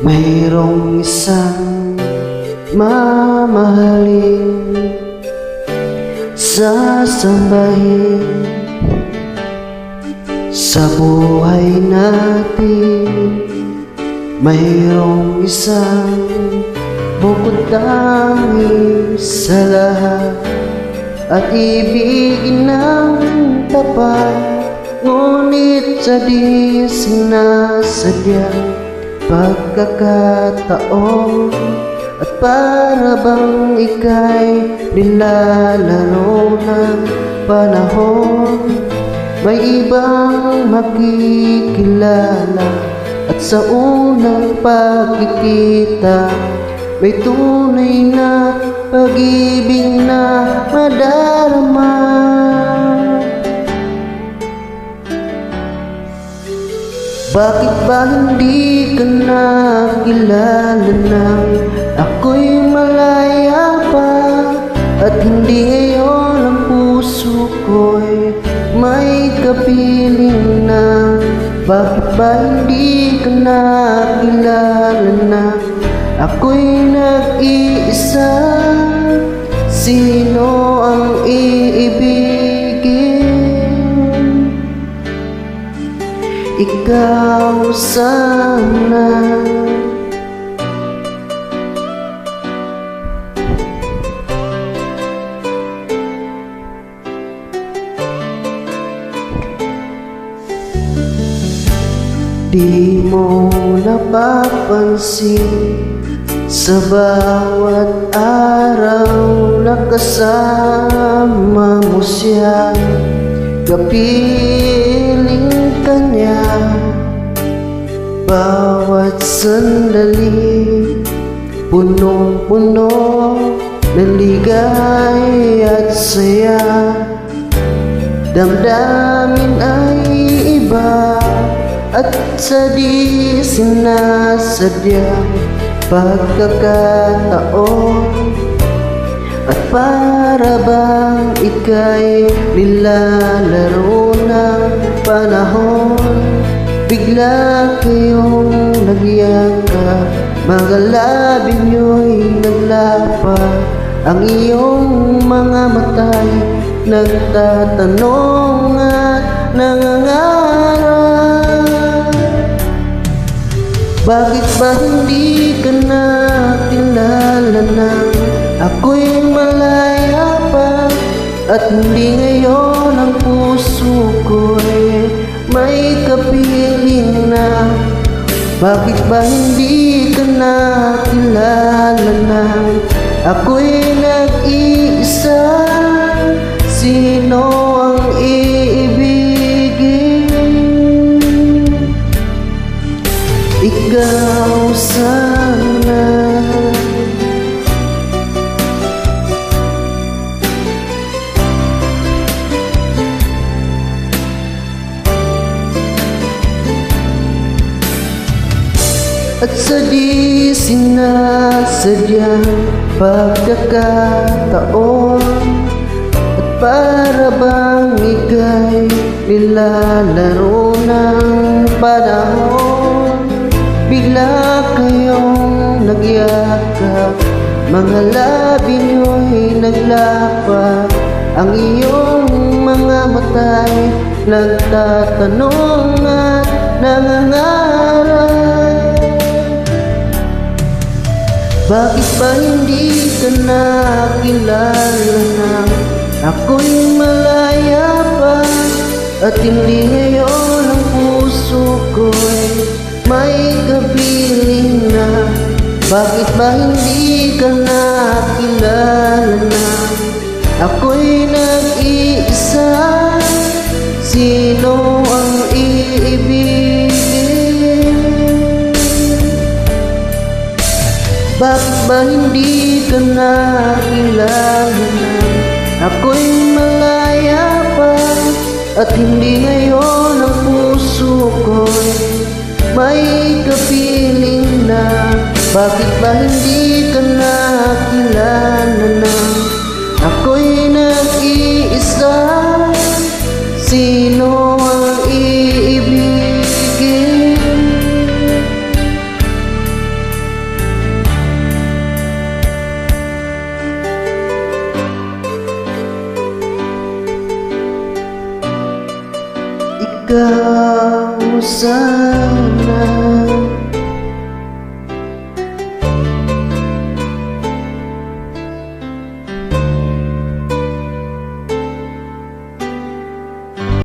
Mayroong isang mamahalin, sasambahin sa buhay natin. Mayroong isang bukod tangi sa lahat, at ibigin ng tapat, ngunit sa di sinasadyang pagkakataon, at para bang ika'y nilalaro ng panahon. May ibang makikilala, at sa unang pagkikita may tunay na pag-ibig na madarama. Bakit ba hindi ka nakilala nang ako'y malaya pa, at hindi ngayon ang puso ko'y may kapiling na? Bakit ba hindi ka nakilala na ako'y nag-iisa? Sino ang iibigin? Ikaw sana. Di mo napapansin, sa bawat araw na kasama mo siya, kapiling ka niya. Bawat sandali, punong-puno ng ligay at saya. Damdamin ay iba, at sa di sinasadyang pagkakataon, at para bang ika'y nilalaro ng panahon. Bigla kayong nagyakap, mga labi nyo'y naglapat, ang iyong mga mata'y nagtatanong at nangangarap. Bakit ba hindi ka nakilala nang ako'y malaya pa, at hindi ngayon ang puso ko'y may kapiling na? Bakit ba hindi ka nakilala nang ako'y nag-iisa? Sino ang iibigin? Ikaw sana. At sa di sinasadyang pagkakataon, at para bang ika'y nilalaro ng panahon, bigla kayong nagyakap, mga labi nyo'y naglapat, ang iyong mga mata'y nagtatanong at nangangarap. Bakit ba hindi ka nakilala nang ako'y malaya pa, at hindi ngayon ang puso ko'y may kapiling na? Bakit ba hindi ka nakilala nang ako'y nag-iisa? Sino ang iibigin? Bakit ba hindi ka nakilala nang ako'y malaya pa, at hindi ngayon ang puso ko'y may kapiling na? Bakit ba hindi ka nakilala nang ako'y nag-iisa? Sino ang iibigin? ikaw sana